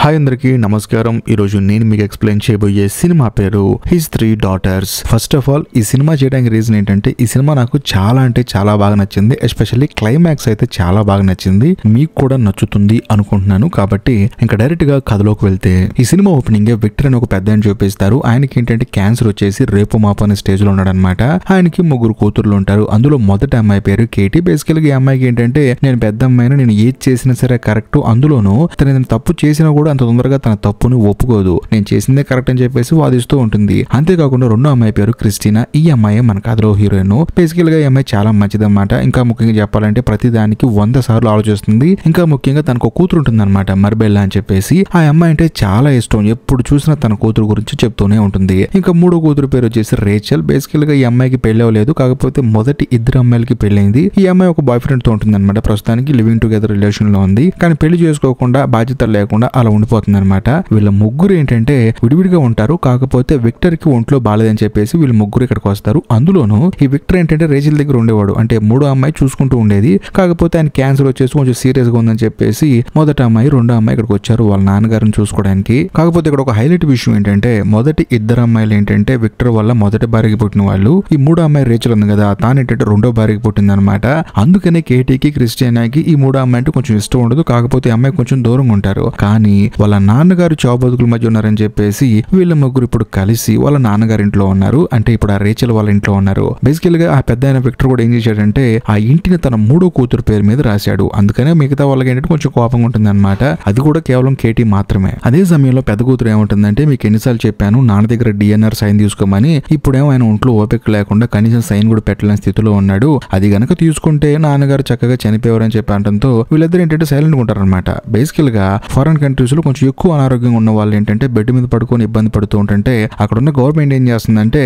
Hi అందరికీ నమస్కారం. ఈరోజు నేను మీకు ఎక్స్ప్లెయిన్ చేయబోయే సినిమా పేరు his 3 daughters. First of all ఈ సినిమా చేయడానికి రీజన్ ఏంటంటే ఈ సినిమా నాకు చాలా అంటే చాలా బాగా నచ్చింది. ఎస్పెషల్లీ క్లైమాక్స్ అయితే చాలా బాగా నచ్చింది. మీకు కూడా నచ్చుతుంది అనుకుంటున్నాను. కాబట్టి ఇంకా డైరెక్ట్ గా కథలోకి వెళ్తే ఈ సినిమా ఓపెనింగ్ విక్టర్ అని ఒక పెద్ద ఆయన చూపిస్తారు. ఆయనకి ఏంటంటే క్యాన్సర్ వచ్చేసి రేపు మాపు అనే స్టేజ్ లో ఉన్నాడనమాట. ఆయనకి 3 కూతుర్లు ఉంటారు. అందులో మొదటి అమ్మాయి పేరు కేటీ. బేసికల్ గా ఈ అమ్మాయికి ఏంటంటే నేను పెద్ద అమ్మాయిని, నేను ఏది చేసినా సరే కరెక్ట్, అందులోనూ తను తప్పు చేసినా కూడా అంత తొందరగా తన తప్పును ఒప్పుకోదు, నేను చేసిందే కరెక్ట్ అని చెప్పేసి వాదిస్తూ ఉంటుంది. అంతేకాకుండా రెండో అమ్మాయి పేరు క్రిస్టినా. ఈ అమ్మాయి మన కథలో హీరోయిన్. బేసికల్ గా ఈ అమ్మాయి చాలా మంచిదన్నమాట. ఇంకా ముఖ్యంగా చెప్పాలంటే ప్రతి దానికి 100 సార్లు ఆలోచిస్తుంది. ఇంకా ముఖ్యంగా తనకు కూతురు ఉంటుంది అనమాట, మర్బెల్లా అని చెప్పేసి. ఆ అమ్మాయి అంటే చాలా ఇష్టం. ఎప్పుడు చూసినా తన కూతురు గురించి చెప్తూనే ఉంటుంది. ఇంకా మూడో కూతురు పేరు వచ్చేసి రేచల్. బేసికల్ గా ఈ అమ్మాయికి పెళ్లి అవ్వలేదు, కాకపోతే మొదటి 2 అమ్మాయిలకి పెళ్ళైంది. ఈ అమ్మాయి ఒక బాయ్ ఫ్రెండ్ తో ఉంటుంది అనమాట. ప్రస్తుతానికి లివింగ్ టుగెదర్ రిలేషన్ లో ఉంది, కానీ పెళ్లి చేసుకోకుండా బాధ్యతలు లేకుండా అలా ఉండిపోతుంది అనమాట. వీళ్ళ ముగ్గురు ఏంటంటే విడివిడిగా ఉంటారు. కాకపోతే విక్టర్ కి ఒంట్లో బాలేదని చెప్పేసి వీళ్ళు ముగ్గురు ఇక్కడికి వస్తారు. అందులోనూ ఈ విక్టర్ ఏంటంటే రేచల్ దగ్గర ఉండేవాడు, అంటే మూడో అమ్మాయి చూసుకుంటూ ఉండేది. కాకపోతే ఆయన క్యాన్సర్ వచ్చేసి కొంచెం సీరియస్ గా ఉందని చెప్పేసి మొదటి అమ్మాయి, రెండో అమ్మాయి ఇక్కడికి వచ్చారు వాళ్ళ నాన్నగారిని చూసుకోవడానికి. కాకపోతే ఇక్కడ ఒక హైలైట్ విషయం ఏంటంటే మొదటి 2 అమ్మాయిలు ఏంటంటే విక్టర్ వల్ల మొదటి భార్యకి పుట్టిన వాళ్ళు. ఈ మూడో అమ్మాయి రేచల్ ఉంది కదా, తాను ఏంటంటే రెండో భార్యకి పుట్టింది అనమాట. అందుకనే కేటీకి క్రిస్టియానాకి ఈ మూడో అమ్మాయి అంటే కొంచెం ఇష్టం ఉండదు. కాకపోతే అమ్మాయి కొంచెం దూరంగా ఉంటారు. కానీ వాళ్ళ నాన్నగారు చావు బతుకుల మధ్య ఉన్నారని చెప్పేసి వీళ్ళ ముగ్గురు ఇప్పుడు కలిసి వాళ్ళ నాన్నగారి ఇంట్లో ఉన్నారు. అంటే ఇప్పుడు ఆ రేచల్ వాళ్ళ ఇంట్లో ఉన్నారు. బేసికల్ గా ఆ పెద్ద అయిన విక్టర్ కూడా ఏం చేశాడంటే ఆ ఇంటిని తన మూడో కూతురు పేరు మీద రాశాడు. అందుకనే మిగతా వాళ్ళకి ఏంటంటే కొంచెం కోపంగా ఉంటుంది అనమాట. అది కూడా కేవలం కేటీ మాత్రమే. అదే సమయంలో పెద్ద కూతురు ఏముంటుందంటే, మీకు ఎన్నిసార్లు చెప్పాను నాన్న దగ్గర డిఎన్ఆర్ సైన్ తీసుకోమని. ఇప్పుడేమో ఆయన ఒంట్లో ఓపిక లేకుండా కనీసం సైన్ కూడా పెట్టలేని స్థితిలో ఉన్నాడు. అది గనక తీసుకుంటే నాన్నగారు చక్కగా చనిపోయారని చెప్పి అనడంతో వీళ్ళిద్దరు ఏంటంటే సైలెంట్ గా ఉంటారనమాట. బేసికల్ గా ఫారెన్ కంట్రీస్ లో కొంచెం ఎక్కువ అనారోగ్యంగా ఉన్న వాళ్ళు ఏంటంటే బెడ్ మీద పడుకొని ఇబ్బంది పడుతూ ఉంటుంటే అక్కడ ఉన్న గవర్నమెంట్ ఏం చేస్తుందంటే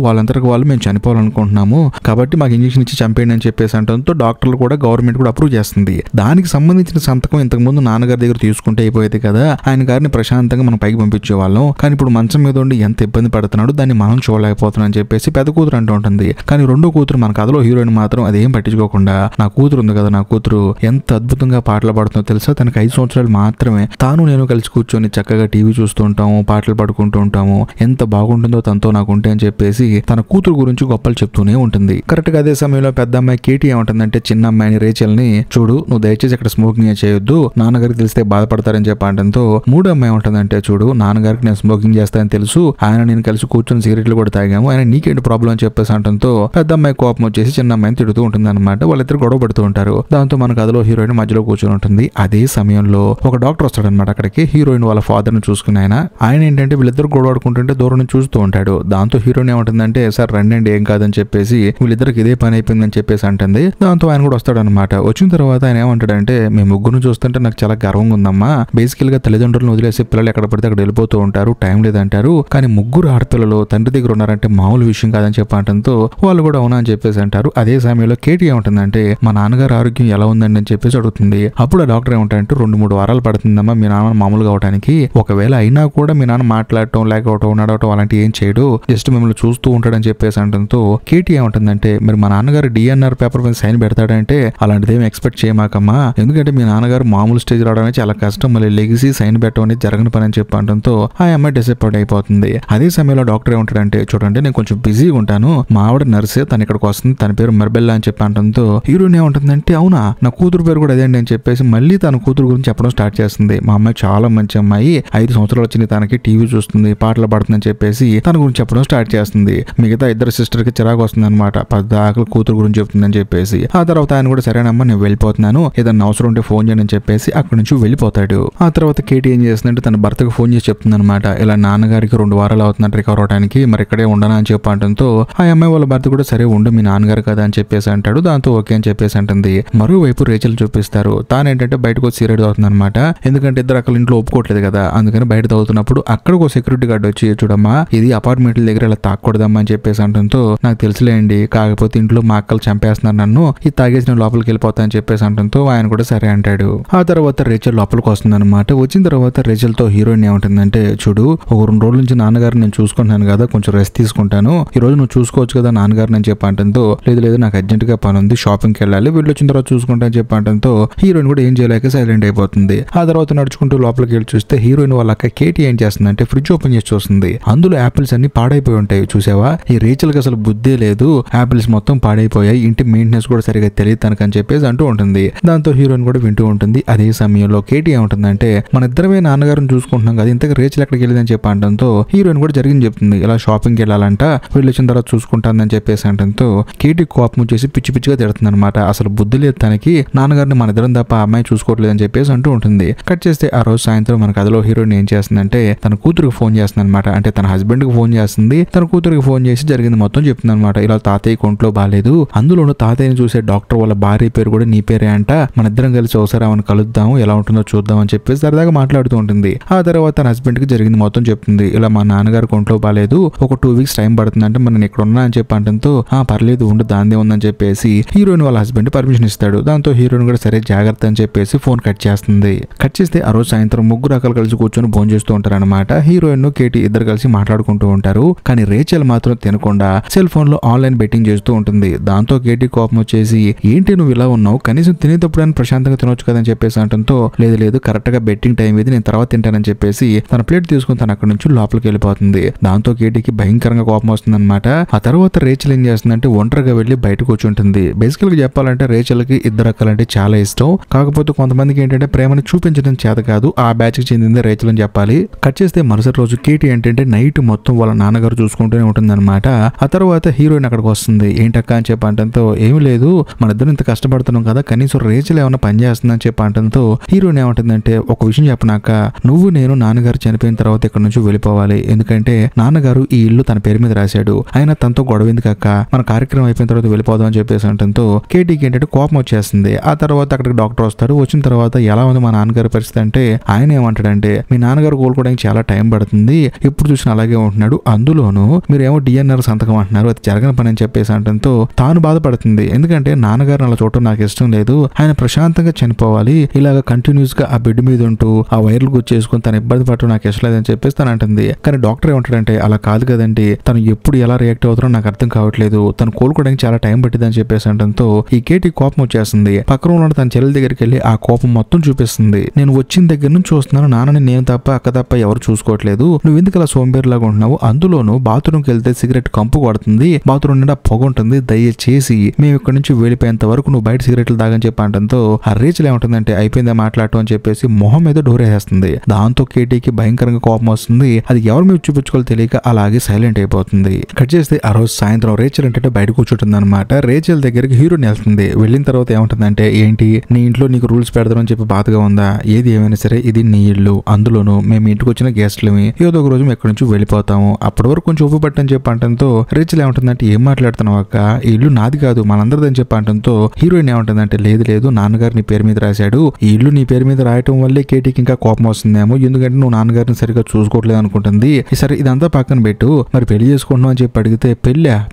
వాళ్ళంతరకు వాళ్ళు మేము చనిపోవాలనుకుంటున్నాము కాబట్టి మాకు ఇంజెక్షన్ ఇచ్చి చంపేయండి అని చెప్పేసి అనడంతో డాక్టర్లు కూడా గవర్నమెంట్ కూడా అప్రూవ్ చేస్తుంది. దానికి సంబంధించిన సంతకం ఇంతకు ముందు నాన్నగారి దగ్గర తీసుకుంటే అయిపోయేది కదా, ఆయన గారిని ప్రశాంతంగా మనం పైకి పంపించే వాళ్ళం. కానీ ఇప్పుడు మంచం మీద ఉండి ఎంత ఇబ్బంది పడుతున్నాడు, దాన్ని మనం చూడలేకపోతున్నాం అని చెప్పేసి పెద్ద కూతురు అంటూ ఉంటుంది. కానీ రెండో కూతురు మన కథలో హీరోయిన్ మాత్రం అదేం పట్టించుకోకుండా నా కూతురు ఉంది కదా, నా కూతురు ఎంత అద్భుతంగా పాటలు పాడుతుందో తెలుసా, తనకి 5 సంవత్సరాలు మాత్రమే, తాను నేను కలిసి కూర్చొని చక్కగా టీవీ చూస్తూ ఉంటాము, పాటలు పాడుకుంటూ ఉంటాము, ఎంత బాగుంటుందో తనతో నాకు ఉంటే అని చెప్పేసి తన కూతురు గురించి గొప్పలు చెప్తూనే ఉంటుంది. కరెక్ట్ గా అదే సమయంలో పెద్ద అమ్మాయి కేటీ ఏమంటుందంటే చిన్న అమ్మాయిని రేచల్ ని, చూడు నువ్వు దయచేసి ఇక్కడ స్మోకింగ్ చేయొద్దు, నాన్నగారికి తెలిస్తే బాధపడతారని చెప్పడంతో మూడో అమ్మాయి ఉంటుందంటే, చూడు నాన్నగారికి నేను స్మోకింగ్ చేస్తానని తెలుసు, ఆయన నేను కలిసి కూర్చొని సిగరెట్లు కూడా తాగాము, ఆయన నీకేంటి ప్రాబ్లం అని చెప్పేసి అనడంతో పెద్ద అమ్మాయి కోపం వచ్చేసి చిన్న అమ్మాయిని తిడుతూ ఉంటుంది అనమాట. వాళ్ళిద్దరు గొడవ పడుతూ ఉంటారు. దాంతో మన కథలో హీరోయిన్ మధ్యలో కూర్చొని ఉంటుంది. అదే సమయంలో ఒక డాక్టర్ వస్తాడనమాట అక్కడికి, హీరోయిన్ వాళ్ళ ఫాదర్ ని చూసుకుని ఆయన ఏంటంటే వీళ్ళిద్దరు గొడవడుకుంటుంటే దూరం నుంచి చూస్తూ ఉంటాడు. దాంతో హీరోయిన్ ఏమంటుందంటే, సార్ రండి ఏం కాదని చెప్పేసి, వీళ్ళిద్దరికి ఇదే పని అయిపోయిందని చెప్పేసి అంటుంది. దాంతో ఆయన కూడా వస్తాడు అనమాట. వచ్చిన తర్వాత ఆయన ఏమంటాడంటే, మీ ముగ్గురు చూస్తుంటే నాకు చాలా గర్వంగా ఉందమ్మా. బేసికల్ గా తల్లిదండ్రులను వదిలేసి పిల్లలు ఎక్కడ పడితే అక్కడ వెళ్ళిపోతూ ఉంటారు, టైం లేదంటారు, కానీ 3 ఆడపిల్లలు తండ్రి దగ్గర ఉన్నారంటే మామూలు విషయం కాదని చెప్పడంతో వాళ్ళు కూడా అవునా అని చెప్పేసి అంటారు. అదే సమయంలో కేటీ ఏమంటుందంటే, మా నాన్నగారు ఆరోగ్యం ఎలా ఉందండి అని చెప్పేసి అడుగుతుంది. అప్పుడు ఆ డాక్టర్ ఏమంటారంటే, 2-3 వారాలు పడుతుందమ్మా మీ నాన్న మామూలుగా అవడానికి, ఒకవేళ అయినా కూడా మీ నాన్న మాట్లాడటం లేకపోవటం నడవటం అలాంటి ఏం చేయడు, జస్ట్ మిమ్మల్ని చూస్తూ ఉంటాడని చెప్పేసి అనడంతో కేటీ ఏమంటుందంటే, మరి మా నాన్నగారు డిఎన్ఆర్ పేపర్ మీద సైన్ పెడతాడంటే అలాంటిది ఏమి ఎక్స్పెక్ట్ చేయమాకమ్మా, ఎందుకంటే మీ నాన్నగారు మామూలు స్టేజ్ రావడానికి చాలా కష్టం, మళ్ళీ లెగిసి సైన్ పెట్టడం అనేది జరగని పని అని చెప్పడంతో ఆ అమ్మాయి డిసప్పాయింట్ అయిపోతుంది. అదే సమయంలో డాక్టర్ ఏమంటాడంటే, చూడండి నేను కొంచెం బిజీగా ఉంటాను, మా ఆవిడ నర్సే, తను ఇక్కడికి వస్తుంది, తన పేరు మర్బెల్లా అని చెప్పడంతో హీరోయిన్ ఏమంటుందంటే, అవునా నా కూతురు పేరు కూడా అదేంటి అని చెప్పేసి మళ్ళీ తన కూతురు గురించి చెప్పడం స్టార్ట్ చేస్తుంది. మా అమ్మాయి చాలా మంచి అమ్మాయి, 5 సంవత్సరాలు వచ్చింది, తనకి టీవీ చూస్తుంది, పాటలు పాడుతుందని చెప్పేసి తన గురించి చెప్పడం స్టార్ట్ చేస్తుంది. మిగతా 2 సిస్టర్ కి చిరాకు వస్తుంది అనమాట, పద్దాకలు కూతురు గురించి చెప్తుందని చెప్పేసి. ఆ తర్వాత ఆయన కూడా సరేనమ్మా నేను వెళ్ళిపోతున్నాను, ఏదన్నా అవసరం ఉంటే ఫోన్ చేయని అని చెప్పేసి అక్కడి నుంచి వెళ్ళిపోతాడు. ఆ తర్వాత కేటీ ఏం చేస్తుందంటే తన భర్తకు ఫోన్ చేసి చెప్తుంది అనమాట, ఇలా నాన్నగారికి 2 వారాలు అవుతుందంటే రికవర్ అవడానికి, మరి ఇక్కడే ఉండనా అని చెప్పడంతో ఆ అమ్మాయి వాళ్ళ భర్త కూడా సరే ఉండు మీ నాన్నగారు కదా అని చెప్పేసి అంటాడు. దాంతో ఓకే అని చెప్పేసి అంటుంది. మరోవైపు రేచల్ చూపిస్తారు. తానేంటంటే బయటకు వచ్చి సిగరెట్ తాగుతుంది అనమాట. ఎందుకంటే ఇద్దరు అక్కడ ఇంట్లో ఒప్పుకోవట్లేదు కదా, అందుకని బయట తాగుతున్నప్పుడు అక్కడ ఒక సెక్యూరిటీ గార్డ్ వచ్చి, చూడమ్మా ఇది అపార్ట్మెంట్ల దగ్గర ఇలా తాకూడదమ్మా అని చెప్పేసి అంటంతో, నాకు తెలుసులేండి, కాకపోతే ఇంట్లో మా అక్కలు చంపేస్తున్నారు నన్ను, ఇది తాగేసి నేను లోపలికి వెళ్ళిపోతా అని చెప్పేసి అంటంతో ఆయన కూడా సరే అంటాడు. ఆ తర్వాత రేచల్ లోపలికి వస్తుంది అనమాట. వచ్చిన తర్వాత రేచల్ తో హీరోయిన్ ఏమంటుందంటే, చూడు ఒక 2 రోజుల నుంచి నాన్నగారిని నేను చూసుకుంటున్నాను కదా, కొంచెం రెస్ట్ తీసుకుంటాను, ఈ రోజు నువ్వు చూసుకోవచ్చు కదా నాన్నగారిని అని చెప్పంటంతో, లేదు నాకు అర్జెంట్ గా పని ఉంది, షాపింగ్కి వెళ్ళాలి, వీళ్ళు వచ్చిన తర్వాత చూసుకుంటా అని చెప్పంటంతో హీరోయిన్ కూడా ఏం చేయలేక సైలెంట్ అయిపోతుంది. ఆ తర్వాత నడుచుకుంటూ ఏడ్చుకుంటూ లోపలికి వెళ్ళి చూస్తే హీరోయిన్ వాళ్ళ అక్క కేటీ ఏం చేస్తుందంటే ఫ్రిడ్జ్ ఓపెన్ చేసి చూస్తుంది. అందులో యాపిల్స్ అన్ని పాడైపోయి ఉంటాయి. చూసావా, ఈ రేచల్ కి అసలు బుద్ధే లేదు, యాపిల్స్ మొత్తం పాడైపోయాయి, ఇంటి మెయింటెనెన్స్ కూడా సరిగా తెలియదు తనకని చెప్పేసి అంటూ ఉంటుంది. దాంతో హీరోయిన్ కూడా వింటూ ఉంటుంది. అదే సమయంలో కేటీ ఏముంటుందంటే మన ఇద్దరమే నాన్నగారిని చూసుకుంటున్నాం కదా, ఇంతకు రేచల్ ఎక్కడికి వెళ్ళిందని చెప్పి అంటంతో హీరోయిన్ కూడా జరిగింది చెప్తుంది. ఇలా షాపింగ్కి వెళ్ళాలంట, వెళ్ళొచ్చిన తర్వాత చూసుకుంటానని చెప్పేసి అంటంతో కేటీ కోపం వచ్చేసి పిచ్చి పిచ్చిగా తిడుతుంది అనమాట. అసలు బుద్ధి లేదు తనకి, నాన్నగారిని మన ఇద్దరం తప్ప ఆ అమ్మాయి చూసుకోవట్లేదని చెప్పేసి అంటూ ఉంటుంది. కట్ చేస్తే ఆ రోజు సాయంత్రం మన కథలో హీరోయిన్ ఏం చేస్తుందంటే తన కూతురికి ఫోన్ చేస్తుంది అనమాట. అంటే తన హస్బెండ్ కి ఫోన్ చేస్తుంది, తన కూతురికి ఫోన్ చేసి జరిగింది మొత్తం చెప్తుంది అనమాట. ఇలా తాతయ్య ఒంట్లో బాగాలేదు, అందులోనూ తాతయ్యని చూసే డాక్టర్ వాళ్ళ భార్య పేరు కూడా నీ పేరే అంట, మన ఇద్దరం కలిసి ఒకసారి ఆమెను కలుద్దాము, ఎలా ఉంటుందో చూద్దాం అని చెప్పేసి సరదాగా మాట్లాడుతూ ఉంటుంది. ఆ తర్వాత తన హస్బెండ్ కి జరిగింది మొత్తం చెప్తుంది. ఇలా మా నాన్నగారికి ఒంట్లో బాగాలేదు, ఒక 2 వీక్స్ టైం పడుతుంది అంటే మనం ఇక్కడ ఉన్నా అని చెప్పి అంటంతో పర్లేదు ఉండు దాందే ఉందని చెప్పేసి హీరోయిన్ వాళ్ళ హస్బెండ్ పర్మిషన్ ఇస్తాడు. దాంతో హీరోయిన్ కూడా సరే జాగ్రత్త అని చెప్పేసి ఫోన్ కట్ చేస్తుంది. కట్ చేస్తే ఆ రోజు సాయంత్రం ముగ్గురు అక్కలు కలిసి కూర్చొని భోజనం చేస్తూ ఉంటారు అనమాట. హీరోయిన్ కేటీ ఇద్దరు కలిసి మాట్లాడుకుంటూ ఉంటారు. కానీ రేచల్ మాత్రం తినకుండా సెల్ ఫోన్ లో ఆన్లైన్ బెట్టింగ్ చేస్తూ ఉంటుంది. దాంతో కేటీ కోపం వచ్చేసి ఏంటి నువ్వు ఇలా ఉన్నావు, కనీసం తినేటప్పుడైనా ప్రశాంతంగా తినొచ్చు కదని చెప్పేసి అంటంతో లేదు లేదు కరెక్ట్ గా బెట్టింగ్ టైం ఇది, నేను తర్వాత తింటానని చెప్పేసి తన ప్లేట్ తీసుకుని తను అక్కడి నుంచి లోపలికి వెళ్ళిపోతుంది. దాంతో కేటీకి భయంకరంగా కోపం వస్తుంది అనమాట. ఆ తర్వాత రేచల్ ఏం చేస్తుందంటే ఒంటరిగా వెళ్లి బయట కూర్చుంటుంది. బేసికల్ గా చెప్పాలంటే రేచల్ కి ఇద్దరు అక్కలంటే చాలా ఇష్టం. కాకపోతే కొంతమందికి ఏంటంటే ప్రేమని చూపించడం చేత కాదు, ఆ బ్యాచ్ కి చెందింది రేచల్ అని చెప్పాలి. కట్ చేస్తే మరుసటి రోజు కేటీ ఏంటంటే నైట్ మొత్తం వాళ్ళ నాన్నగారు చూసుకుంటూనే ఉంటుంది అనమాట. ఆ తర్వాత హీరోయిన్ అక్కడికి వస్తుంది. ఏంటక్క అని చెప్పి అంటంతో ఏమి లేదు, మన ఇద్దరు ఇంత కష్టపడుతున్నాం కదా, కనీసం రేచల్ ఏమైనా పని చేస్తుందని చెప్పి అంటంతో హీరోయిన్ ఏమంటుందంటే ఒక విషయం చెప్పనాక నువ్వు నేను నాన్నగారు చనిపోయిన తర్వాత ఇక్కడ నుంచి వెళ్ళిపోవాలి, ఎందుకంటే నాన్నగారు ఈ ఇల్లు తన పేరు మీద రాశాడు, ఆయన తనతో గొడవ ఎందుకు అక్క, మన కార్యక్రమం అయిపోయిన తర్వాత వెళ్ళిపోదాం అని చెప్పేసి అంటంతో కేటీకి ఏంటంటే కోపం వచ్చేస్తుంది. ఆ తర్వాత అక్కడికి డాక్టర్ వస్తాడు. వచ్చిన తర్వాత ఎలా ఉంది మా నాన్నగారి పరిస్థితి అంటే ఆయన ఏమంటాడంటే మీ నాన్నగారు కోలుకోవడానికి చాలా టైం పడుతుంది, ఎప్పుడు చూసినా అలాగే ఉంటున్నాడు, అందులోనూ మీరేమో డిఎన్ఆర్ సంతకం అంటున్నారు, అది జరగని పని అని చెప్పేసి అంటంతో తాను బాధపడుతుంది. ఎందుకంటే నాన్నగారిని అలా చూడటం నాకు ఇష్టం లేదు, ఆయన ప్రశాంతంగా చనిపోవాలి, ఇలాగ కంటిన్యూస్ గా ఆ బెడ్ మీద ఉంటూ ఆ వైర్లు గుచ్చేసుకుని తను ఇబ్బంది పడటం నాకు ఇష్టం లేదని చెప్పేసి తను అంటుంది. కానీ డాక్టర్ ఏమంటాడంటే అలా కాదు కదండి, తను ఎప్పుడు ఎలా రియాక్ట్ అవుతారో నాకు అర్థం కావట్లేదు, తను కోలుకోవడానికి చాలా టైం పట్టిందని చెప్పేసి అంటంతో ఈ కేటీ కోపం వచ్చేస్తుంది. పక్కన ఉన్న తన చెల్లెల దగ్గరికి వెళ్ళి ఆ కోపం మొత్తం చూపిస్తుంది. నేను వచ్చిన దగ్గర నుంచి చూస్తున్నాను నాన్నని నేను తప్ప అక్క తప్ప ఎవరు చూసుకోవట్లేదు, నువ్వు ఎందుకు అలా సోంబేరులాగా ఉంటున్నావు, అందులోనూ బాత్రూమ్కి వెళ్తే సిగరెట్ కంపు కొడుతుంది, బాత్రూమ్ నిండా పొగ ఉంటుంది, దయచేసి మేము ఇక్కడ నుంచి వెళ్ళిపోయేంత వరకు నువ్వు బయట సిగరెట్లు తాగని చెప్పి అంటంతో ఆ రేచల్ ఏమంటుందంటే అయిపోయిందా మాట్లాడటం అని చెప్పేసి మొహం మీద డోర్ వేసేస్తుంది. దాంతో కేటీకి భయంకరంగా కోపం వస్తుంది. అది ఎవరు మీద చూపించుకోవాలి తెలియక అలాగే సైలెంట్ అయిపోతుంది. కట్ చేస్తే ఆ రోజు సాయంత్రం రేచల్ ఏంటంటే బయట కూర్చుంటుంది అనమాట. రేచల్ దగ్గరికి హీరోని వెళ్తుంది. వెళ్ళిన తర్వాత ఏమంటుందంటే ఏంటి నీ ఇంట్లో నీకు రూల్స్ పెడదామని చెప్పి బాధగా ఉందా, ఏది ఏమైనా సరే ఇది నీ ఇల్లు, అందులోనూ మేము ఇంటికి వచ్చిన గెస్ట్లమి, ఏదో ఒక రోజు ఎక్కడి నుంచి వెళ్ళిపోతాము, అప్పటి వరకు కొంచెం ఉప్పు పట్టని చెప్పి అంటంతో రేచల్ ఏమంటుందంటే ఏం మాట్లాడుతున్నావు అక్క, ఈ ఇల్లు నాది కాదు మనందరిదని చెప్పి అంటంతో హీరోయిన్ ఏమంటుందంటే లేదు లేదు నాన్నగారు నీ పేరు మీద రాశాడు, ఈ ఇల్లు నీ పేరు మీద రాయటం వల్లే కేటీకి ఇంకా కోపం వస్తుందేమో, ఎందుకంటే నువ్వు నాన్నగారిని సరిగ్గా చూసుకోవట్లేదు అనుకుంటుంది, సరే ఇదంతా పక్కన పెట్టు, మరి పెళ్లి చేసుకుంటున్నావు అని చెప్పి అడిగితే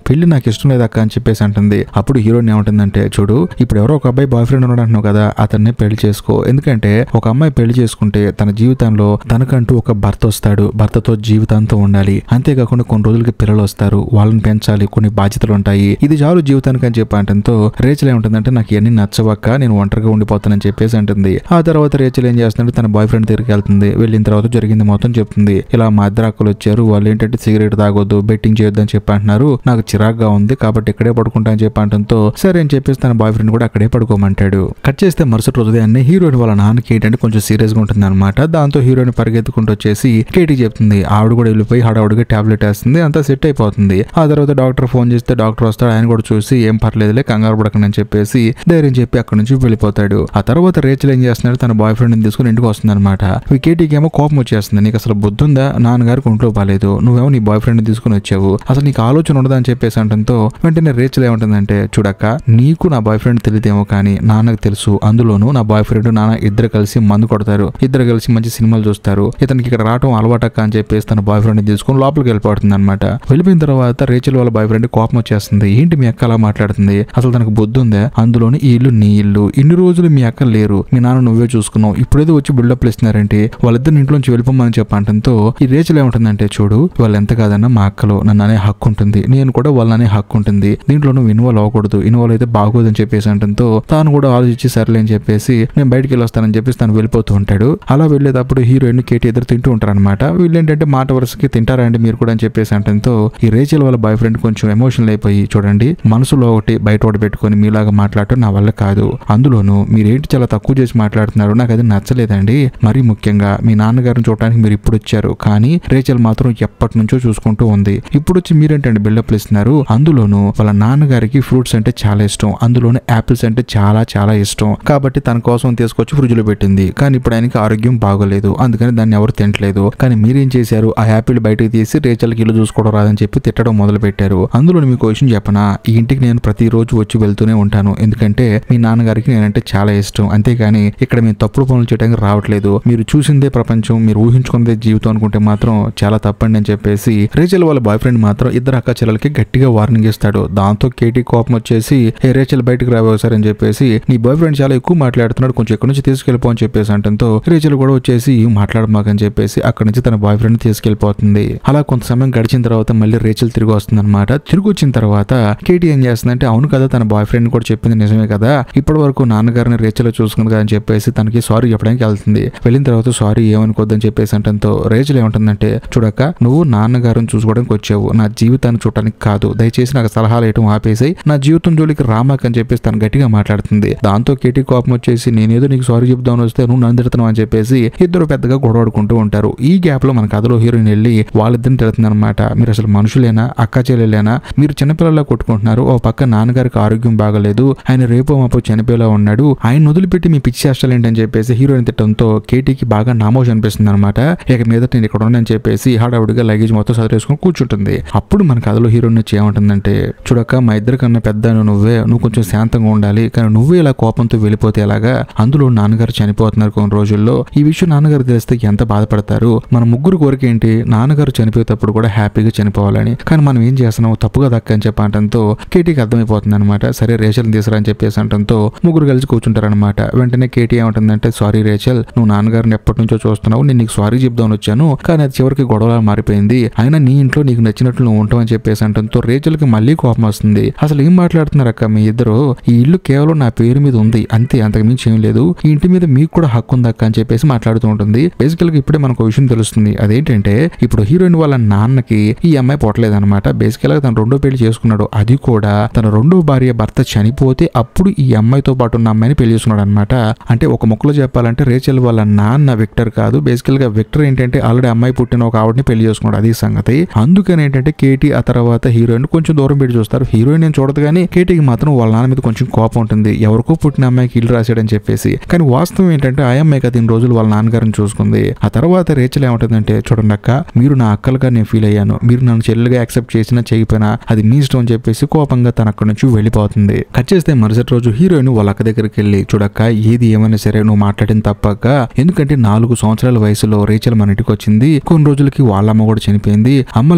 పెళ్లి నాకు ఇష్టం లేదు అక్క అని చెప్పేసి అంటుంది. అప్పుడు హీరోయిన్ ఏమంటుందంటే చూడు ఇప్పుడు ఎవరో ఒక అబ్బాయి బాయ్ ఫ్రెండ్ ఉన్నాడు అంటున్నావు కదా, అతన్ని పెళ్లి చేసుకో, ఎందుకంటే ఒక అమ్మాయి పెళ్లి చేసుకుంటే తన జీవితంలో తనకంటూ ఒక భర్త వస్తాడు, భర్తతో జీవితాంతం ఉండాలి, అంతేకాకుండా కొన్ని రోజులకి పిల్లలు వస్తారు, వాళ్ళని పెంచాలి, కొన్ని బాధ్యతలు ఉంటాయి, ఇది చాలు జీవితానికి అని చెప్పి అంటంతో రేచల్ ఏముంటుందంటే నాకు ఇవన్నీ నచ్చవక్క, నేను ఒంటరిగా ఉండిపోతానని చెప్పేసి అంటుంది. ఆ తర్వాత రేచల్ ఏం చేస్తుందంటే తన బాయ్ ఫ్రెండ్ దగ్గరికి వెళ్తుంది. వెళ్ళిన తర్వాత జరిగింది మొత్తం చెప్తుంది. ఇలా మా ఇద్దరు అక్కలు వచ్చారు, వాళ్ళు ఏంటంటే సిగరెట్ తాగొద్దు, బెట్టింగ్ చేయొద్దు అని చెప్పి అంటున్నారు, నాకు చిరాగ్గా ఉంది కాబట్టి ఇక్కడే పడుకుంటా అని చెప్పి అంటంతో సరే అని చెప్పేసి తన బాయ్ ఫ్రెండ్ కూడా అక్కడే పడుకోమంటాడు. కట్ చేస్తే మరుసటి రోజు ఉదయాన్నే హీరోయిన్ వాళ్ళ నాన్నకి ఏంటంటే కొంచెం సీరియస్ గా ఉంటుంది అనమాట. దాంతో హీరోయిన్ పరిగెత్తుకుంటూ వచ్చేసి కేటీ చెప్తుంది, ఆవిడ కూడా వెళ్ళిపోయి హడావుడిగా టాబ్లెట్ వేస్తుంది, అంతా సెట్ అయిపోతుంది. ఆ తర్వాత డాక్టర్ ఫోన్ చేస్తే డాక్టర్ వస్తాడు, ఆయన కూడా చూసి ఏం పర్లేదులే కంగారు పడకండి అని చెప్పేసి ధైర్యం చెప్పి అక్కడ నుంచి వెళ్ళిపోతాడు. ఆ తర్వాత రేచల్ ఏం చేస్తున్నాడు తన బాయ్ ఫ్రెండ్ తీసుకుని ఇంటికి వస్తుంది అనమాట. కేటీకి ఏమో కోపం వచ్చేస్తుంది, నీకు అసలు బుద్ధి ఉందా, నాన్నగారికి ఒంట్లో బాలేదు, నువ్వేమో నీ బాయ్ ఫ్రెండ్ తీసుకుని వచ్చావు, అసలు నీకు ఆలోచన ఉండదా అని చెప్పేసి అంటంతో వెంటనే రేచల్ ఏమంటుందంటే చూడక్క నీకు నా బాయ్ ఫ్రెండ్ తెలియదేమో కానీ నాన్నకు తెలుసు, అందులోనూ నా బాయ్ ఫ్రెండ్ నాన్న ఇద్దరు కలిసి మందు కొడతారు, ఇద్దరు కలిసి మంచి సినిమాలు చూస్తారు, ఇతనికి ఇక్కడ రావడం అలవాటక్క అని చెప్పేసి తన బాయ్ ఫ్రెండ్ తీసుకుని లోపలికి వెళ్ళిపోతుంది అనమాట. వెళ్ళిపోయిన తర్వాత రేచల్ వాళ్ళ బాయ్ ఫ్రెండ్ కోపం వచ్చేస్తుంది, ఏంటి మీ అక్క అలా మాట్లాడుతుంది, అసలు తనకు బుద్ధి ఉందా, అందులోని ఈ ఇల్లు నీ ఇల్లు, ఇన్ని రోజులు మీ అక్క లేరు, మీ నాన్న నువ్వే చూసుకున్నావు, ఇప్పుడేదో వచ్చి బిల్డప్లు ఇస్తున్నారంటే వాళ్ళిద్దరు ఇంట్లోంచి వెళ్ళిపోమని చెప్పంటంతో ఈ రేచల్ ఏముంటుందంటే చూడు వాళ్ళు ఎంత కాదన్నా మా అక్కలో నన్ను అనే హక్కు ఉంటుంది, నేను కూడా వాళ్ళనే హక్కు ఉంటుంది, దీంట్లో నువ్వు ఇన్వాల్వ్ అవ్వకూడదు, ఇన్వాల్వ్ అయితే బాగోదని చెప్పేసి అంటంతో తాను కూడా ఆలోచించి సర్లే అని చెప్పేసి నేను బయటికి వెళ్ళి వస్తానని చెప్పేసి తను వెళ్ళిపోతూ ఉంటాడు. అలా వెళ్లేటప్పుడు హీరోయిన్ కేటీ ఇద్దరు తింటూ ఉంటారు అనమాట. వీళ్ళు ఏంటంటే మాట వరుసకి తింటారా అండి మీరు కూడా అని చెప్పేసి అంటంతో ఈ రేచల్ వాళ్ళ బాయ్ ఫ్రెండ్ కొంచెం ఎమోషనల్ అయిపోయి, చూడండి మనసులో ఒకటి బయట ఒకటి పెట్టుకొని మీలాగా మాట్లాడటం నా వల్ల కాదు, అందులోనూ మీరేంటి చాలా తక్కువ చేసి మాట్లాడుతున్నారు, నాకు అది నచ్చలేదండి. మరీ ముఖ్యంగా మీ నాన్నగారిని చూడడానికి మీరు ఇప్పుడు వచ్చారు, కానీ రేచల్ మాత్రం ఎప్పటి నుంచో చూసుకుంటూ ఉంది. ఇప్పుడు వచ్చి మీరేంటండి బిల్డప్లు ఇస్తున్నారు, అందులోనూ వాళ్ళ నాన్నగారికి ఫ్రూట్స్ అంటే చాలా ఇష్టం, అందులోనూ యాపిల్స్ అంటే చాలా చాలా ఇష్టం, కాబట్టి తన కోసం తీసుకొచ్చి ఫ్రిడ్జ్ లో పెట్టింది. కానీ ఇప్పుడు ఆయనకి ఆరోగ్యం బాగోలేదు, అందుకని దాన్ని ఎవరు తినట్లేదు. కానీ మీరేం చేశారు, ఆ యాపిల్ బయటకు తీసి రేచల్కి ఇల్లు చూసుకోవడం రాదని చెప్పి తిట్టడం మొదలు పెట్టారు. అందులో మీకు విషయం చెప్పనా, ఈ ఇంటికి నేను ప్రతిరోజు వచ్చి వెళ్తూనే ఉంటాను, ఎందుకంటే మీ నాన్నగారికి నేనంటే చాలా ఇష్టం, అంతేగాని ఇక్కడ మేము తప్పుడు పనులు చేయడానికి రావట్లేదు. మీరు చూసిందే ప్రపంచం, మీరు ఊహించుకున్నదే జీవితం అనుకుంటే మాత్రం చాలా తప్పండి అని చెప్పేసి రేచల్ వాళ్ళ బాయ్ ఫ్రెండ్ మాత్రం ఇద్దరు అక్క చెల్లెలకి గట్టిగా వార్నింగ్ ఇస్తాడు. దాంతో కేటీ కోపం వచ్చేసి ఏ రేచల్ బయటకు రాబోసారు అని చెప్పేసి, నీ బాయ్ ఫ్రెండ్ చాలా ఎక్కువ మాట్లాడుతున్నాడు, కొంచెం ఎక్కడి నుంచి తీసుకెళ్ళిపో అని చెప్పేసి అంటంతో రేచల్ కూడా వచ్చేసి మాట్లాడమాకని చెప్పేసి అక్కడి నుంచి తన బాయ్ ఫ్రెండ్ తీసుకెళ్లిపోతుంది. అలా కొంత సమయం గడిచిన తర్వాత మళ్ళీ రేచల్ తిరిగి వస్తుంది అనమాట. తిరిగి వచ్చిన తర్వాత కేటీ ఏం చేస్తుందంటే, అవును కదా తన బాయ్ ఫ్రెండ్ కూడా చెప్పింది నిజమే కదా, ఇప్పటి వరకు నాన్నగారిని రేచల్ చూసుకుంది కదా అని చెప్పేసి తనకి సారీ చెప్పడానికి వెళ్తుంది. వెళ్ళిన తర్వాత సారీ ఏమనుకోద్దని చెప్పేసి అంటంతో రేచల్ ఏమంటుందంటే, చూడక నువ్వు నాన్నగారిని చూసుకోవడానికి వచ్చావు, నా జీవితాన్ని చూడడానికి కాదు, దయచేసి నాకు సలహాలు వేయటం ఆపేసి నా జీవితం జోలికి రామాక్ అని చెప్పేసి తను గట్టిగా మాట్లాడుతుంది. దాంతో కేటీ కోపం వచ్చేసి, నేనేదో నీకు సారీ చెప్దామని వస్తే నువ్వు నన్ను తిడుతున్నావు అని చెప్పేసి ఇద్దరు పెద్దగా గొడవడుకుంటూ ఉంటారు. ఈ గ్యాప్ లో మన కథలో హీరోయిన్ వెళ్ళి వాళ్ళిద్దరిని తిడుతుంది అనమాట. మీరు అసలు మనుషులేనా, అక్క చెల్లెలేనా, మీరు చిన్నపిల్లలా కొట్టుకుంటున్నారు, ఓ పక్క నాన్నగారికి ఆరోగ్యం బాగలేదు, ఆయన రేపో మాపో చనిపోయేలా ఉన్నాడు, ఆయన వదిలిపెట్టి మీ పిచ్చి చేష్టలు ఏంటని చెప్పేసి హీరోయిన్ తిట్టడంతో కేటీకి బాగా నామోష్ అనిపిస్తుంది అనమాట. ఇక మీద నేను ఇక్కడ ఉన్నానని చెప్పేసి హడావుడిగా లగేజ్ మొత్తం సదిరేసుకుని కూర్చుంటుంది. అప్పుడు మన కథలో హీరోయిన్ వచ్చి ఏమంటుందంటే, చూడక మా ఇద్దరికన్నా పెద్ద నువ్వు కొంచెం శాంతంగా ఉండాలి, కానీ నువ్వే ఇలా కోపంతో వెళ్ళిపోతే ఎలాగా, అందులో నాన్నగారు చనిపోతున్నారు కొన్ని రోజుల్లో, ఈ విషయం నాన్నగారు తెలిస్తే ఎంత బాధపడతారు, మన ముగ్గురు కోరిక ఏంటి, నాన్నగారు చనిపోయేటప్పుడు కూడా హ్యాపీగా చనిపోవాలని, కానీ మనం ఏం చేస్తున్నావు తప్పుగా దక్క అని చెప్పంటంతో కేటీకి అర్థమైపోతుంది అనమాట. సరే రేచల్ తీసురా అని చెప్పేసి అంటంతో ముగ్గురు కలిసి కూర్చుంటారనమాట. వెంటనే కేటీ ఏమంటుందంటే, సారీ రేచల్, నువ్వు నాన్నగారిని ఎప్పటి నుంచో చూస్తున్నావు, నేను నీకు సారీ చెప్దామని వచ్చాను, కానీ అది చివరికి గొడవలా మారిపోయింది, అయినా నీ ఇంట్లో నీకు నచ్చినట్లు నువ్వు ఉంటావని చెప్పేసి అంటంతో రేచల్కి మళ్ళీ కోపం వస్తుంది. అసలు ఏం మాట్లాడుతున్నారు అక్క మీ ఇద్దరు, ఈ ఇల్లు కేవలం నా పేరు మీద ఉంది అంతే, అంతకు మించి ఏం లేదు, ఈ ఇంటి మీద మీకు కూడా హక్కు ఉంది అక్క అని చెప్పేసి మాట్లాడుతూ ఉంటుంది. బేసికల్ గా ఇప్పుడే మనకు విషయం తెలుస్తుంది, అదేంటంటే ఇప్పుడు హీరోయిన్ వాళ్ళ నాన్నకి ఈ అమ్మాయి పుట్టలేదన్నమాట. బేసికల్ గా తను రెండో పెళ్లి చేసుకున్నాడు, అది కూడా తన రెండో భార్య భర్త చనిపోతే అప్పుడు ఈ అమ్మాయితో పాటు ఉన్న అమ్మాయిని పెళ్లి చేసుకున్నాడు అనమాట. అంటే ఒక ముక్కలో చెప్పాలంటే రేచల్ వాళ్ళ నాన్న విక్టర్ కాదు, బేసికల్ గా విక్టర్ ఏంటంటే ఆల్రెడీ అమ్మాయి పుట్టిన ఒక ఆవిడని పెళ్లి చేసుకున్నాడు, అది సంగతి. అందుకని ఏంటంటే కేటీ ఆ తర్వాత హీరోయిన్ కొంచెం దూరం పెట్టి చూస్తారు. హీరోయిన్ ఏం చూడదు కానీ కేటీకి మాత్రం వాళ్ళ నాన్న మీద కొంచెం కోపం ఉంటుంది, ఎవరికో పుట్టిన అమ్మాయికి ఇల్లు రాశాడని చెప్పేసి. కానీ వాస్తవం ఏంటంటే ఆ అమ్మాయి కదా ఇన్ని రోజులు వాళ్ళ నాన్నగారిని చూసుకుంది. ఆ తర్వాత రేచల్ ఏమంటుందంటే, చూడండి అక్క, మీరు నా అక్కలుగా నేను ఫీల్ అయ్యాను, మీరు నన్ను చెల్లెలుగా యాక్సెప్ట్ చేసినా చేయకపోయినా అది మీ ఇష్టం అని చెప్పేసి కోపంగా తన అక్కడి నుంచి వెళ్ళిపోతుంది. కట్ చేస్తే మరుసటి రోజు హీరోయిన్ వాళ్ళ అక్క దగ్గరికి వెళ్ళి, చూడక్క ఏది ఏమైనా సరే నువ్వు మాట్లాడిన తప్పక, ఎందుకంటే 4 సంవత్సరాల వయసులో రేచల్ మన ఇంటికి వచ్చింది, కొన్ని రోజులకి వాళ్ళ అమ్మ కూడా చనిపోయింది, అమ్మ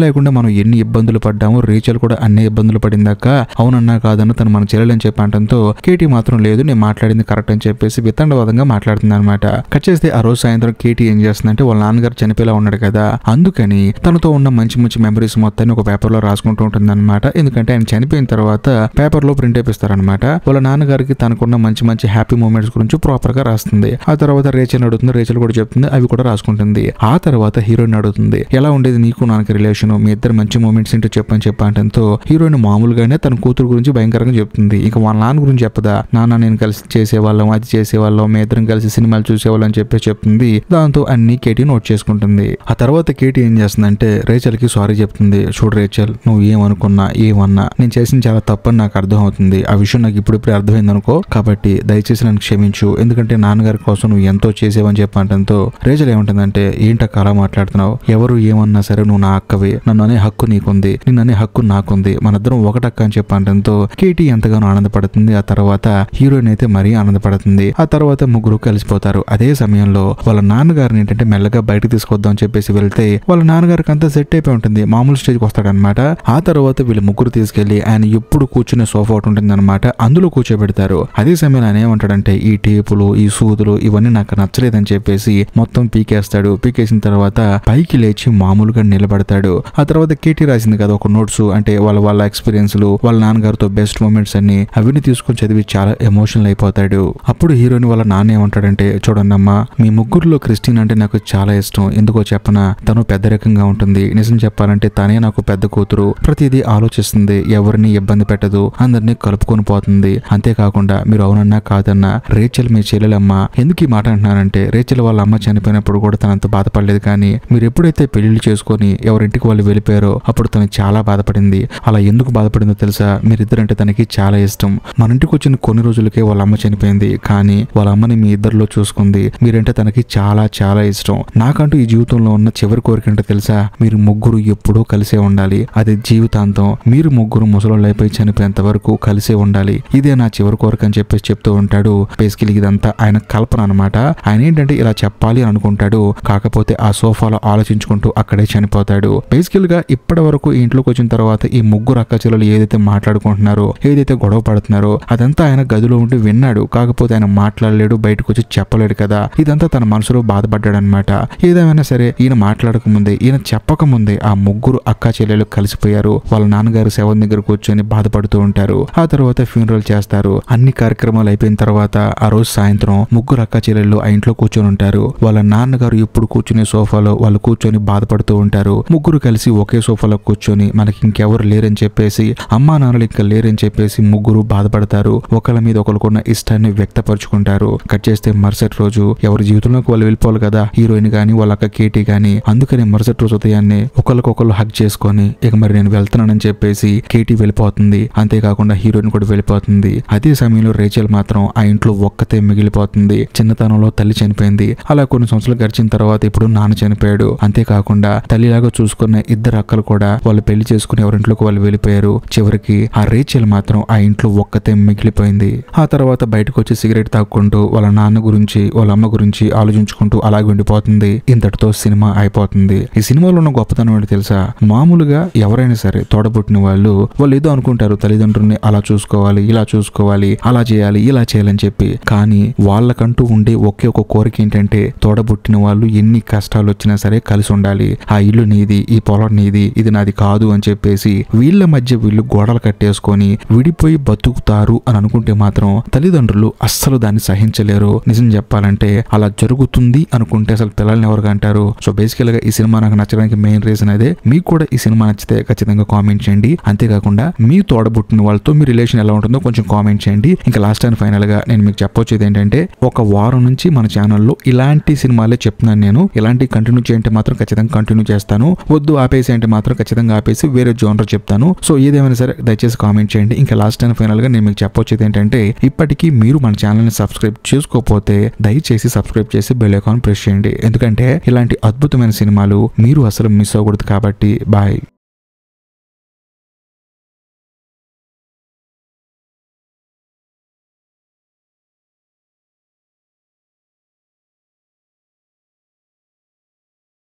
లేకుండా మనం ఎన్ని ఇబ్బందులు పడ్డాము, రేచల్ కూడా అన్ని ఇబ్బందులు పడిందాక, అవునన్నా కాదన్న తను మన చెల్లెలని చెప్పి అంటంతో కేటీ మాత్రం లేదు నేను మాట్లాడింది కరెక్ట్ అని చెప్పేసి వితండవాదంగా మాట్లాడుతుంది అనమాట. కట్ చేస్తే ఆ రోజు సాయంత్రం కేటీ ఏం చేస్తుందంటే, వాళ్ళ నాన్నగారు చనిపోయేలా ఉన్నాడు కదా, అందుకని తనతో ఉన్న మంచి మంచి మెమరీస్ మొత్తాన్ని ఒక పేపర్ లో రాసుకుంటూ ఉంటుంది అనమాట. ఎందుకంటే ఆయన చనిపోయిన తర్వాత పేపర్ లో ప్రింట్ అయిపిస్తారనమాట. వాళ్ళ నాన్నగారికి తనకున్న మంచి మంచి హ్యాపీ మూమెంట్స్ గురించి ప్రాపర్ గా రాస్తుంది. ఆ తర్వాత రేచల్ అడుగుతుంది, రేచల్ కూడా చెప్తుంది, అవి కూడా రాసుకుంటుంది. ఆ తర్వాత హీరోయిన్ అడుగుతుంది, ఎలా ఉండేది నీకు నాన్నకి రిలేషన్, మీ ఇద్దరు మంచి మూమెంట్స్ ఏంటో చెప్పని చెప్పంటంతో హీరోయిన్ మామూలుగానే తన కూతురు గురించి భయంకరంగా చెప్తుంది. ఇక వాళ్ళ నాన్న గురించి చెప్పదా, నాన్న నేను కలిసి చేసేవాళ్ళం, అది చేసేవాళ్ళం, మీ ఇద్దరం కలిసి సినిమాలు చూసేవాళ్ళం అని చెప్పి చెప్తుంది. దాంతో అన్ని కేటీ నోట్ చేసుకుంటుంది. ఆ తర్వాత కేటీ ఏం చేస్తుందంటే రేచల్ కి సారీ చెప్తుంది. చూడు రేచల్, నువ్వు ఏమనుకున్నా ఏమన్నా నేను చేసిన చాలా తప్పని నాకు అర్థం అవుతుంది, ఆ విషయం నాకు ఇప్పుడిప్పుడే అర్థమైంది అనుకో, కాబట్టి దయచేసి నన్ను క్షమించు, ఎందుకంటే నాన్నగారి కోసం నువ్వు ఎంతో చేసేవని చెప్పంటంతో రేచల్ ఏమంటుందంటే, ఏంటక్క అలా మాట్లాడుతున్నావు, ఎవరు ఏమన్నా సరే నువ్వు నా అక్కవే, నన్ను అనే హక్కు నీకుంది, నిన్ను అనే హక్కు నాకుంది, మనిద్దరం ఒకటక్క అని చెప్పంటంతో కేటీ ఎంతగానో ఆనందపడుతుంది. ఆ తర్వాత హీరోయిన్ అయితే మరీ ఆనందపడుతుంది. ఆ తర్వాత ముగ్గురు కలిసిపోతారు. అదే సమయంలో వాళ్ళ నాన్నగారిని ఏంటంటే మెల్లగా బయటకు తీసుకొద్దాం అని చెప్పేసి వెళ్తే వాళ్ళ నాన్నగారికి అంతా సెట్ అయిపోయి ఉంటుంది, మామూలు స్టేజ్కి వస్తాడనమాట. ఆ తర్వాత వీళ్ళు ముగ్గురు తీసుకెళ్లి ఆయన ఎప్పుడు కూర్చునే సోఫా ఒకటి ఉంటుంది అనమాట, అందులో కూర్చోబెడతారు. అదే సమయంలో ఆయన ఏమంటాడంటే, ఈ టేపులు ఈ సూదులు ఇవన్నీ నాకు నచ్చలేదని చెప్పేసి మొత్తం పీకేస్తాడు. పీకేసిన తర్వాత పైకి లేచి మామూలుగా నిలబడతాడు. ఆ తర్వాత కేటీ రాసింది కదా ఒక నోట్స్, అంటే వాళ్ళ ఎక్స్పీరియన్స్లు, వాళ్ళ నాన్నగారితో బెస్ట్ మూమెంట్స్ అన్ని అవన్నీ తీసుకొని చదివి చాలా ఎమోషనల్ అయిపోతాడు. అప్పుడు హీరోయిన్ వాళ్ళ నాన్న ఏమంటాడంటే, చూడండమ్మా, మీ ముగ్గురులో క్రిస్టిన్ అంటే నాకు చాలా ఇష్టం. ఎందుకో చెప్పనా, తను పెద్ద రకంగా ఉంటుంది. నిజం చెప్పాలంటే తనే నాకు పెద్ద కూతురు. ప్రతిదీ ఆలోచిస్తుంది, ఎవరిని ఇబ్బంది పెట్టదు, అందరినీ కలుపుకొని పోతుంది. అంతేకాకుండా మీరు అవునన్నా కాదన్నా రేచల్ మీ చెల్లెలమ్మ. ఎందుకు ఈ మాట అంటున్నానంటే, రేచల్ వాళ్ళ అమ్మ చనిపోయినప్పుడు కూడా తనంత బాధపడలేదు. కానీ మీరు ఎప్పుడైతే పెళ్లిళ్ళు చేసుకొని ఎవరింటికి వాళ్ళు వెళ్ళిపోయారో అప్పుడు తను చాలా బాధపడింది. అలా ఎందుకు బాధపడిందో తెలుసా? మీరిద్దరంటే తనకి చాలా ఇష్టం. మన ఇంటికి వచ్చిన కొన్ని రోజులకే వాళ్ళ అమ్మ చనిపోయింది, కానీ వాళ్ళ అమ్మని మీ ఇద్దరిలో చూసుకుంది. మీరంటే తనకి చాలా చాలా ఇష్టం. నాకంటూ ఈ జీవితంలో ఉన్న చివరి కోరిక ఏంటో తెలుసా? మీరు ముగ్గురు ఎప్పుడూ కలిసే ఉండాలి. అది జీవితాంతం. మీరు ముగ్గురు ముసలోళ్ళైపోయి చనిపోయేంత వరకు కలిసే ఉండాలి. ఇదే నా చివరి కోరిక అని చెప్పేసి చెప్తూ ఉంటాడు. బేసికలీ ఇదంతా ఆయన కల్పన అనమాట. ఆయన ఏంటంటే ఇలా చెప్పాలి అని అనుకుంటాడు, కాకపోతే ఆ సోఫాలో ఆలోచించుకుంటూ అక్కడే చనిపోతాడు. బేసికల్ గా ఇప్పటి వరకు ఇంట్లోకి వచ్చిన తర్వాత ఈ ముగ్గురు అక్క చెల్లెలు ఏదైతే మాట్లాడుకుంటున్నారో, ఏదైతే గొడవ పడుతున్నారో అదంతా ఆయన గదిలో ఉండి విన్నాడు. కాకపోతే ఆయన మాట్లాడలేడు, బయటకు వచ్చి చెప్పలేడు కదా. ఇదంతా తన మనసులో బాధపడ్డాడు అనమాట. ఏదేమైనా సరే ఈయన మాట్లాడక ముందే, ఈయన చెప్పక ముందే ఆ ముగ్గురు అక్క చెల్లెలు కలిసిపోయారు. వాళ్ళ నాన్నగారు శవం దగ్గర కూర్చొని బాధపడుతూ ఉంటారు. ఆ తర్వాత ఫ్యూనరల్ చేస్తారు. అన్ని కార్యక్రమాలు అయిపోయిన తర్వాత ఆ రోజు సాయంత్రం ముగ్గురు అక్క చెల్లెళ్ళు ఆ ఇంట్లో కూర్చొని ఉంటారు. వాళ్ళ నాన్నగారు ఇప్పుడు కూర్చునే సోఫాలో వాళ్ళు కూర్చొని బాధపడుతూ ఉంటారు. ముగ్గురు కలిసి ఒకే సోఫాలో కూర్చొని మనకి ఇంకెవరు లేరని చెప్పేసి, అమ్మా నాన్నలు ఇంకా లేరని చెప్పేసి ముగ్గురు బాధపడతారు. ఒకళ్ళ మీద ఒకరికున్న ఇష్టాన్ని వ్యక్తపరుచుకుంటారు. కట్ చేస్తే మరుసటి రోజు ఎవరి జీవితంలోకి వాళ్ళు వెళ్ళిపోవాలి కదా, హీరోయిన్ గానీ వాళ్ళ అక్క కేటీ గానీ. అందుకని మరుసటి రోజు ఉదయాన్నే ఒకరికొకరు హగ్ చేసుకొని ఇక మరి నేను వెళ్తున్నానని చెప్పేసి కేటీ వెళ్ళిపోతుంది. అంతేకాకుండా హీరోయిన్ కూడా వెళ్ళిపోతుంది. అదే సమయంలో రేచల్ మాత్రం ఆ ఇంట్లో ఒక్కతే మిగిలిపోతుంది. చిన్నతనంలో తల్లి చనిపోయింది. అలా కొన్ని సంవత్సరాలు గడిచిన తర్వాత ఇప్పుడు నాన్న చనిపోయాడు. అంతేకాకుండా తల్లిలాగా చూసుకున్న ఇద్దరు అక్కలు కూడా వాళ్ళు పెళ్లి చేసుకుని ఎవరింట్లోకి వాళ్ళు వెళ్ళిపోయారు. చివరికి ఆ రేచల్ మాత్రం ఆ ఇంట్లో ఒక్కతే మిగిలిపోయింది. ఆ తర్వాత బయటకు వచ్చి సిగరెట్ తాక్కుంటూ వాళ్ళ నాన్న గురించి వాళ్ళ అమ్మ గురించి ఆలోచించుకుంటూ అలాగే ఉండిపోతుంది. ఇంతటితో సినిమా అయిపోతుంది. ఈ సినిమాలో ఉన్న గొప్పతనం ఏంటి తెలుసా? మామూలుగా ఎవరైనా సరే తోడబుట్టిన వాళ్ళు ఏదో అనుకుంటారు, తల్లిదండ్రుల్ని అలా చూసుకోవాలి, ఇలా చూసుకోవాలి, అలా చేయాలి, ఇలా చేయాలని చెప్పి. కానీ వాళ్ళకంటూ ఉండే ఒకే ఒక కోరిక ఏంటంటే, తోడబుట్టిన వాళ్ళు ఎన్ని కష్టాలు వచ్చినా సరే కలిసి ఉండాలి. ఆ ఇల్లు నీది, ఈ పొలం నీది, ఇది నాది కాదు అని చెప్పేసి వీళ్ళ మధ్య వీళ్ళు గోడలు కట్టేసుకొని విడిపోయి బతుకుతారు అని అనుకుంటే మాత్రం తల్లిదండ్రులు అస్సలు దాన్ని సహించలేరు. నిజం చెప్పాలంటే అలా జరుగుతుంది అనుకుంటే అసలు పిల్లల్ని ఎవరు అంటారు? సో బేసికల్ గా ఈ సినిమా నాకు నచ్చడానికి మెయిన్ రీజన్ అదే. మీకు కూడా ఈ సినిమా నచ్చితే ఖచ్చితంగా కామెంట్ చేయండి. అంతేకాకుండా మీ తోడబుట్టిన వాళ్ళతో మీ రిలేషన్ ఎలా ఉంటుందో కొంచెం కామెంట్ చేయండి. ఇంకా లాస్ట్ అండ్ ఫైనల్ గా నేను మీకు చెప్పొచ్చేది ఏంటంటే, ఒక వారం నుంచి మన ఛానల్లో ఇలాంటి సినిమాలే చెప్తున్నాను నేను. ఇలాంటి కంటిన్యూ చేయంటే మాత్రం ఖచ్చితంగా కంటిన్యూ చేస్తాను. వద్దు ఆపేసి అంటే మాత్రం ఖచ్చితంగా ఆపేసి వేరే జోనర్ చెప్తాను. సో ఏదేమైనా సరే దయచేసి కామెంట్ చేయండి. ఇంకా లాస్ట్ అండ్ ఫైనల్ గా నేను మీకు చెప్పొచ్చేది ఏంటంటే, ఇప్పటికీ మీరు మన ఛానల్ ని సబ్స్క్రైబ్ చేసుకోకపోతే దయచేసి సబ్స్క్రైబ్ చేసి బెల్ ఐకాన్ ప్రెస్ చేయండి. ఎందుకంటే ఇలాంటి అద్భుతమైన సినిమాలు మీరు అసలు మిస్ అవ్వకూడదు కాబట్టి. బాయ్.